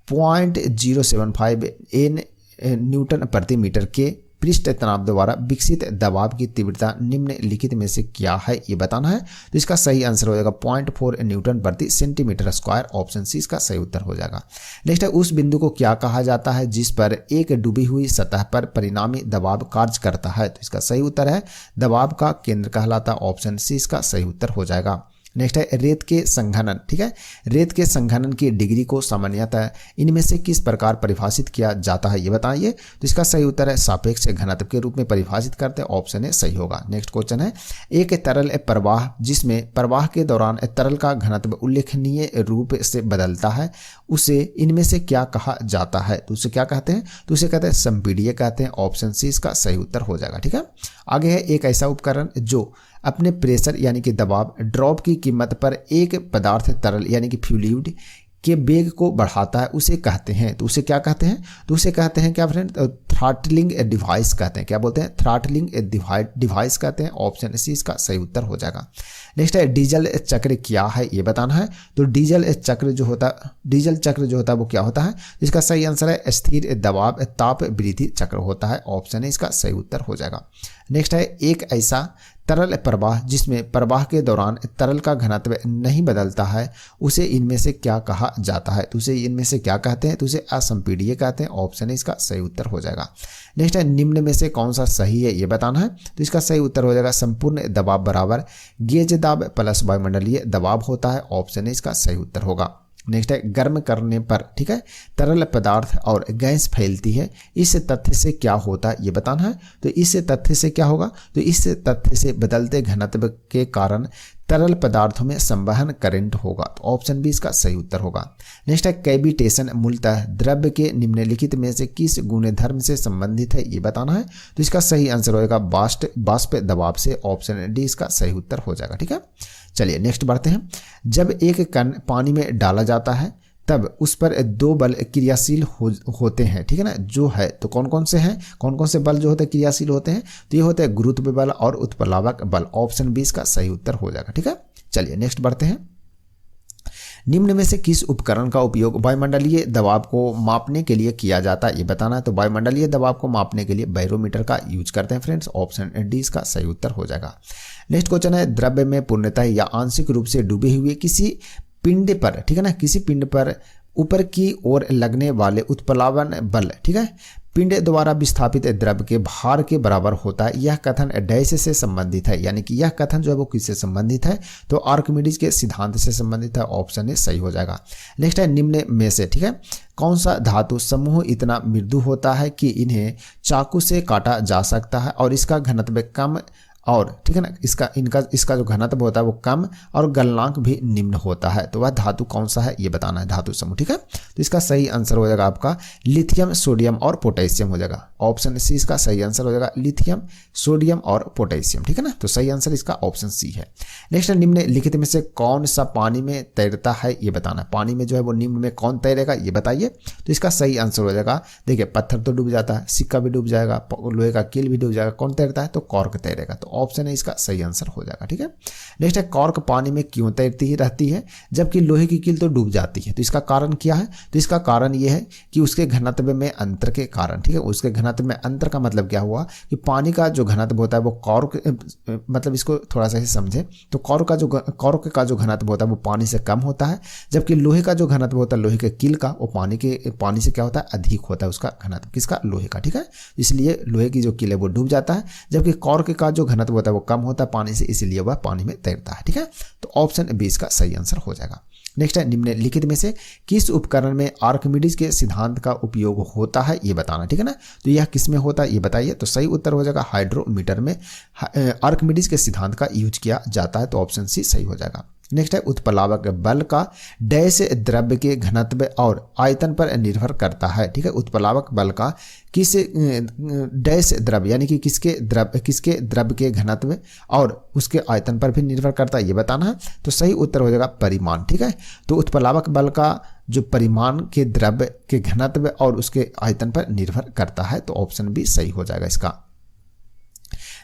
Speaker 1: 0.075 न्यूटन प्रति मीटर के पृष्ठ तनाव द्वारा विकसित दबाव की तीव्रता निम्नलिखित में से क्या है ये बताना है। तो इसका सही आंसर हो जाएगा 0.4 न्यूटन प्रति सेंटीमीटर स्क्वायर, ऑप्शन सी इसका सही उत्तर हो जाएगा। नेक्स्ट है उस बिंदु को क्या कहा जाता है जिस पर एक डूबी हुई सतह पर परिणामी दबाव कार्य करता है। तो इसका सही उत्तर है दबाव का केंद्र कहलाता है, ऑप्शन सी इसका सही उत्तर हो जाएगा। नेक्स्ट है रेत के संघनन, ठीक है। रेत के संघनन की डिग्री को सामान्यतः इनमें से किस प्रकार परिभाषित किया जाता है ये बताइए। तो इसका सही उत्तर है सापेक्ष घनत्व के रूप में परिभाषित करते हैं, ऑप्शन ए सही होगा। नेक्स्ट क्वेश्चन है एक तरल प्रवाह जिसमें प्रवाह के दौरान तरल का घनत्व उल्लेखनीय रूप से बदलता है उसे इनमें से क्या कहा जाता है। तो उसे क्या कहते हैं, तो उसे कहते हैं संपीड़िय कहते हैं, ऑप्शन सी इसका सही उत्तर हो जाएगा, ठीक है। आगे है एक ऐसा उपकरण जो अपने प्रेशर यानी कि दबाव ड्रॉप की कीमत पर एक पदार्थ तरल यानी कि फ्लूइड के वेग को बढ़ाता है उसे कहते हैं, तो उसे क्या कहते हैं, तो उसे कहते हैं क्या फ्रेंड, थ्रॉटलिंग डिवाइस कहते हैं। क्या बोलते हैं, थ्रॉटलिंग डिवाइस कहते हैं। ऑप्शन सी इसका सही उत्तर हो जाएगा। नेक्स्ट है डीजल चक्र क्या है ये बताना है। तो डीजल चक्र जो होता है वो क्या होता है, इसका सही आंसर है स्थिर दबाव ताप वृद्धि चक्र होता है। ऑप्शन है इसका सही उत्तर हो जाएगा। नेक्स्ट है एक ऐसा तरल प्रवाह जिसमें प्रवाह के दौरान तरल का घनत्व नहीं बदलता है उसे इनमें से क्या कहा जाता है, तो उसे इनमें से क्या कहते हैं, तो उसे असंपीडीय कहते हैं। ऑप्शन है इसका सही उत्तर हो जाएगा। नेक्स्ट है निम्न में से कौन सा सही है ये बताना है। तो इसका सही उत्तर हो जाएगा संपूर्ण दबाव बराबर गेज दाब प्लस वायुमंडलीय दबाव होता है। ऑप्शन है इसका सही उत्तर होगा। नेक्स्ट है गर्म करने पर, ठीक है, तरल पदार्थ और गैस फैलती है, इस तथ्य से क्या होता है ये बताना है। तो इस तथ्य से क्या होगा, तो इस तथ्य से बदलते घनत्व के कारण तरल पदार्थों में संवहन करंट होगा। तो ऑप्शन बी इसका सही उत्तर होगा। नेक्स्ट है कैविटेशन मूलतः द्रव्य के निम्नलिखित में से किस गुणधर्म से संबंधित है ये बताना है। तो इसका सही आंसर होगा वाष्प दबाव से। ऑप्शन डी इसका सही उत्तर हो जाएगा। ठीक है, चलिए नेक्स्ट बढ़ते हैं। जब एक कण पानी में डाला जाता है तब उस पर दो बल क्रियाशील होते हैं, ठीक है ना, जो है तो कौन कौन से हैं, कौन कौन से बल जो होते हैं क्रियाशील होते हैं, तो ये होते हैं गुरुत्व बल और उत्प्लावक बल। ऑप्शन बी इसका सही उत्तर हो जाएगा। ठीक है, चलिए नेक्स्ट बढ़ते हैं। निम्न में से किस उपकरण का उपयोग वायुमंडलीय दबाव को मापने के लिए किया जाता है ये बताना है। तो वायुमंडलीय दबाव को मापने के लिए बैरोमीटर का यूज करते हैं फ्रेंड्स। ऑप्शन डी इसका सही उत्तर हो जाएगा। नेक्स्ट क्वेश्चन है द्रव्य में पूर्णतः या आंशिक रूप से डूबे हुए किसी पिंड पर, ठीक है ना, किसी पिंड पर ऊपर की ओर लगने वाले उत्प्लावन बल, ठीक है, पिंड द्वारा विस्थापित द्रव्य के भार के बराबर होता है। यह कथन डैश से संबंधित है, यानी कि यह कथन जो है वो किससे संबंधित है, तो आर्किमिडीज के सिद्धांत से संबंधित है। ऑप्शन ए सही हो जाएगा। नेक्स्ट है निम्न में से, ठीक है, कौन सा धातु समूह इतना मृदु होता है कि इन्हें चाकू से काटा जा सकता है और इसका घनत्व कम और, ठीक है ना, इसका जो घनत्व होता है वो कम और गलनांक भी निम्न होता है। तो वह धातु कौन सा है ये बताना है, धातु समूह। ठीक है, तो इसका सही आंसर हो जाएगा आपका लिथियम, सोडियम और पोटेशियम हो जाएगा। ऑप्शन सी इसका सही आंसर हो जाएगा लिथियम, सोडियम और पोटेशियम। ठीक है ना, तो सही आंसर इसका ऑप्शन सी है। नेक्स्ट निम्नलिखित में से कौन सा पानी में तैरता है ये बताना है। पानी में जो है वो निम्न में कौन तैरेगा ये बताइए। तो इसका सही आंसर हो जाएगा, देखिए पत्थर तो डूब जाता है, सिक्का भी डूब जाएगा, लोहे का कील भी डूब जाएगा, कौन तैरता है, तो कॉर्क तैरेगा। तो ऑप्शन है इसका सही आंसर हो जाएगा। ठीक है, नेक्स्ट है कॉर्क पानी में क्यों तैरती ही रहती है जबकि लोहे की कील तो डूब जाती है। तो इसका कारण क्या है, तो इसका कारण यह है कि उसके घनत्व में अंतर के कारण, ठीक है, उसके घनत्व में अंतर का मतलब क्या हुआ कि पानी का जो घनत्व होता है वो कॉर्क, मतलब इसको थोड़ा सा ही समझे, तो कॉर्क का जो घनत्व होता है वो पानी से कम होता है, जबकि लोहे का जो घनत्व होता है लोहे के कील का वो पानी से क्या होता है, अधिक होता है उसका घनत्व, किसका, लोहे का। ठीक है, इसलिए लोहे की जो कील है वो डूब जाता है, जबकि कॉर्क का जो घनत्व होता है वो कम होता है पानी से, इसलिए वह पानी में तैरता है। ठीक है, तो ऑप्शन बी इसका सही आंसर हो जाएगा। नेक्स्ट है निम्नलिखित में से किस उपकरण में आर्किमिडीज के सिद्धांत का उपयोग होता है ये बताना। ठीक है ना, तो यह किस में होता है ये बताइए। तो सही उत्तर हो जाएगा हाइड्रोमीटर में आर्किमिडीज के सिद्धांत का यूज किया जाता है। तो ऑप्शन सी सही हो जाएगा। नेक्स्ट है उत्प्लावक बल का डैश द्रव्य के घनत्व और आयतन पर निर्भर करता है। ठीक है, उत्प्लावक बल का किस डैश द्रव्य यानी कि किसके द्रव्य के घनत्व और उसके आयतन पर भी निर्भर करता है ये बताना है। तो सही उत्तर हो जाएगा परिमाण। ठीक है, तो उत्प्लावक बल का जो परिमाण के द्रव्य के घनत्व और उसके आयतन पर निर्भर करता है। तो ऑप्शन बी सही हो जाएगा इसका।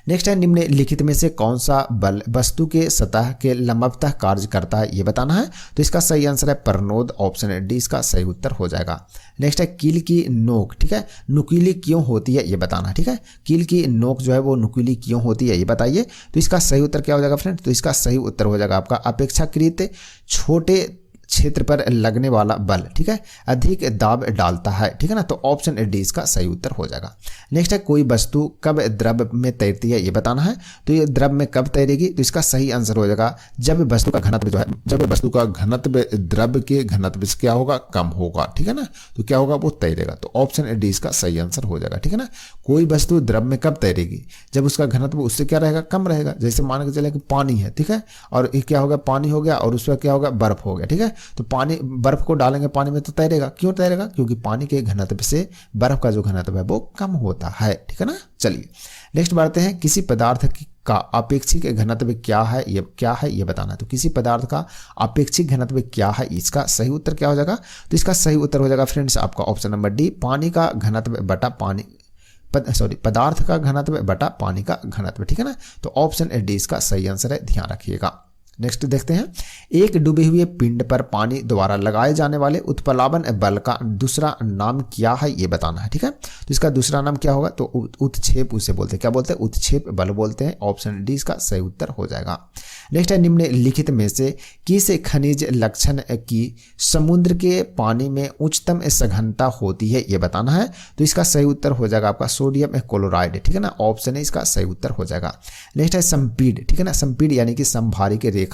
Speaker 1: नेक्स्ट है निम्नलिखित में से कौन सा बल वस्तु के सतह के लंबवतः कार्य करता है ये बताना है। तो इसका सही आंसर है परनोद। ऑप्शन डी इसका सही उत्तर हो जाएगा। नेक्स्ट है कील की नोक, ठीक है, नुकीली क्यों होती है ये बताना। ठीक है, कील की नोक जो है वो नुकीली क्यों होती है ये बताइए। तो इसका सही उत्तर क्या हो जाएगा फ्रेंड, तो इसका सही उत्तर हो जाएगा आपका अपेक्षाकृत छोटे क्षेत्र पर लगने वाला बल, ठीक है, अधिक दाब डालता है। ठीक है ना, तो ऑप्शन डी इसका सही उत्तर हो जाएगा। नेक्स्ट है कोई वस्तु कब द्रव में तैरती है ये बताना है। तो ये द्रव में कब तैरेगी, तो इसका सही आंसर हो जाएगा जब वस्तु का घनत्व जो है, जब वस्तु का घनत्व द्रव के घनत्व से क्या होगा, कम होगा। ठीक है ना, तो क्या होगा, वो तैरेगा। तो ऑप्शन डी इसका सही आंसर हो जाएगा। ठीक है ना, कोई वस्तु द्रव में कब तैरेगी, जब उसका घनत्व उससे क्या रहेगा, कम रहेगा। जैसे मान के चले कि पानी है, ठीक है, और ये क्या होगा, पानी हो गया और उसमें क्या होगा, बर्फ हो गया। ठीक है, तो पानी, बर्फ को डालेंगे पानी में तो तैरेगा। क्यों तैरेगा, क्योंकि पानी के घनत्व से बर्फ का जो घनत्व है वो कम होता है। ठीक है ना, चलिए नेक्स्ट बढ़ते हैं। किसी पदार्थ का अपेक्षिक घनत्व क्या है ये बताना है। तो किसी पदार्थ का अपेक्षिक घनत्व क्या है, इसका सही उत्तर क्या हो जाएगा? तो इसका सही उत्तर हो जाएगा फ्रेंड्स आपका ऑप्शन नंबर डी, पानी का घनत्व बटा पदार्थ का घनत्व बटा पानी का घनत्व, ठीक है ना। तो ऑप्शन डी इसका सही आंसर है, ध्यान रखिएगा। नेक्स्ट देखते हैं, एक डूबे हुए पिंड पर पानी द्वारा लगाए जाने वाले उत्प्लावन बल का दूसरा नाम क्या है, ये बताना है, ठीक है। तो इसका दूसरा नाम क्या होगा? तो उत्क्षेप उसे बोलते हैं, क्या बोलते हैं? उत्क्षेप बल बोलते हैं। ऑप्शन डी इसका सही उत्तर हो जाएगा। नेक्स्ट है, निम्नलिखित में से किस खनिज लक्षण की समुद्र के पानी में उच्चतम सघनता होती है, ये बताना है। तो इसका सही उत्तर हो जाएगा आपका सोडियम क्लोराइड, ठीक है ना। ऑप्शन है इसका सही उत्तर हो जाएगा। नेक्स्ट है संपीड, ठीक है ना। संपीड यानी कि समभारिक रेखा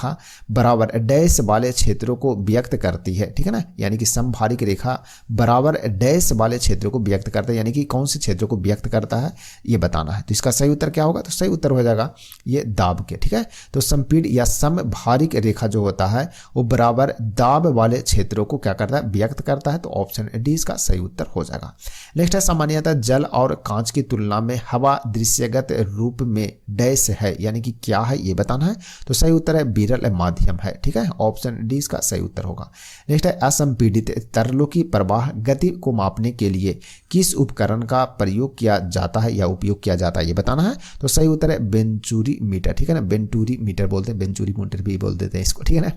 Speaker 1: बराबर डैश वाले क्षेत्रों को व्यक्त करती है, ठीक है ना। यानी कि समभारिक रेखा बराबर डैश वाले क्षेत्रों को व्यक्त करता है, यानी कि कौन से क्षेत्रों को व्यक्त करता है, ये बताना है। तो इसका सही उत्तर क्या होगा? तो सही उत्तर हो जाएगा ये दाब के, ठीक है। तो संपीड या समभारिक रेखा जो होता है वो बराबर दाब वाले क्षेत्रों को क्या करता है? व्यक्त करता है। तो ऑप्शन डी इसका सही उत्तर हो जाएगा। नेक्स्ट है, सामान्यतः जल और कांच की तुलना में हवा दृश्यगत रूप में डैश है, यानी कि क्या है, ये बताना है। तो सही उत्तर है विरल माध्यम है, ठीक है। ऑप्शन डी इसका सही उत्तर होगा। नेक्स्ट है, असंपीडित तरलों की प्रवाह गति को मापने के लिए किस उपकरण का प्रयोग किया जाता है या उपयोग किया जाता है, ये बताना है। तो सही उत्तर है वेंचुरी मीटर, ठीक है ना। वेंटुरी मीटर बोलते हैं, वेंचुरी मीटर भी बोल देते हैं इसको, ठीक है ना।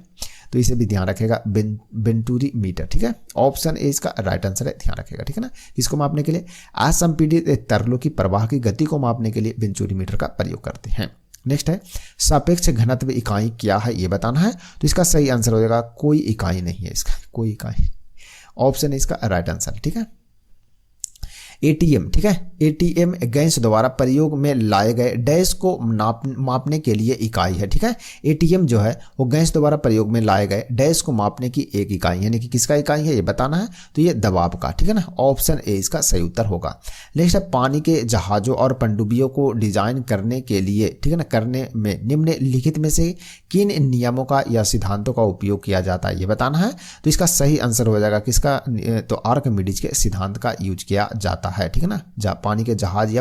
Speaker 1: तो इसे भी ध्यान रखेगा, वेंटुरी मीटर, ठीक है। ऑप्शन ए इसका राइट आंसर है, ध्यान रखेगा, ठीक है ना। इसको मापने के लिए असंपीडित तरलों की प्रवाह की गति को मापने के लिए वेंचुरी मीटर का प्रयोग करते हैं। नेक्स्ट है, सापेक्ष घनत्व इकाई क्या है, ये बताना है। तो इसका सही आंसर हो जाएगा कोई इकाई नहीं है, इसका कोई इकाई। ऑप्शन है इसका राइट आंसर, ठीक है। एटीएम, ठीक है। एटीएम गैस द्वारा प्रयोग में लाए गए डैश को मापने के लिए इकाई है, ठीक है। एटीएम जो है वो गैस द्वारा प्रयोग में लाए गए डैश को मापने की एक इकाई, यानी कि किसका इकाई है, ये बताना है। तो ये दबाव का, ठीक है ना। ऑप्शन ए इसका सही उत्तर होगा। नेक्स्ट है, पानी के जहाजों और पनडुब्बियों को डिजाइन करने के लिए, ठीक है ना, करने में निम्नलिखित में से किन नियमों का या सिद्धांतों का उपयोग किया जाता है, ये बताना है। तो इसका सही आंसर हो जाएगा किसका? तो आर्किमिडीज के सिद्धांत का यूज किया जाता है, ठीक है ना। पानी के जहाज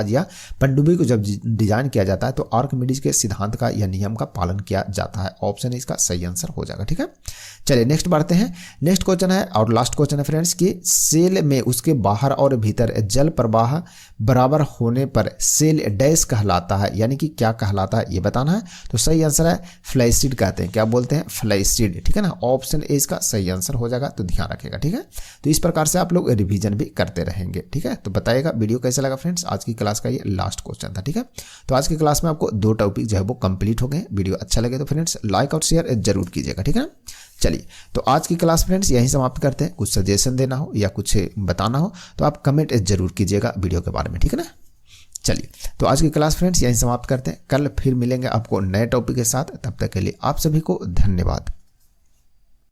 Speaker 1: या पनडुब्बी को जब डिजाइन किया जाता है तो आर्किमिडीज के सिद्धांत का या नियम का पालन किया जाता है। ऑप्शन इसका सही आंसर हो जाएगा, ठीक है। चलिए नेक्स्ट बढ़ते हैं। नेक्स्ट क्वेश्चन है और लास्ट क्वेश्चन है फ्रेंड्स कि सेल में उसके बाहर और भीतर जल प्रवाह बराबर होने पर सेल डैश कहलाता है, यानी कि क्या कहलाता है, ये बताना है। तो सही आंसर है फ्लैसिड कहते हैं, क्या बोलते हैं? फ्लैसिड, ठीक है ना। ऑप्शन ए इसका सही आंसर हो जाएगा, तो ध्यान रखेगा, ठीक है। तो इस प्रकार से आप लोग रिवीजन भी करते रहेंगे, ठीक है। तो बताइएगा वीडियो कैसा लगा फ्रेंड्स। आज की क्लास का ये लास्ट क्वेश्चन था, ठीक है। तो आज की क्लास में आपको 2 टॉपिक जो है वो कंप्लीट हो गए। वीडियो अच्छा लगे तो फ्रेंड्स लाइक और शेयर जरूर कीजिएगा, ठीक है। चलिए तो आज की क्लास फ्रेंड्स यहीं समाप्त करते हैं। कुछ सजेशन देना हो या कुछ बताना हो तो आप कमेंट जरूर कीजिएगा वीडियो के बारे में, ठीक है ना। चलिए तो आज की क्लास फ्रेंड्स यहीं समाप्त करते हैं। कल फिर मिलेंगे आपको नए टॉपिक के साथ। तब तक के लिए आप सभी को धन्यवाद।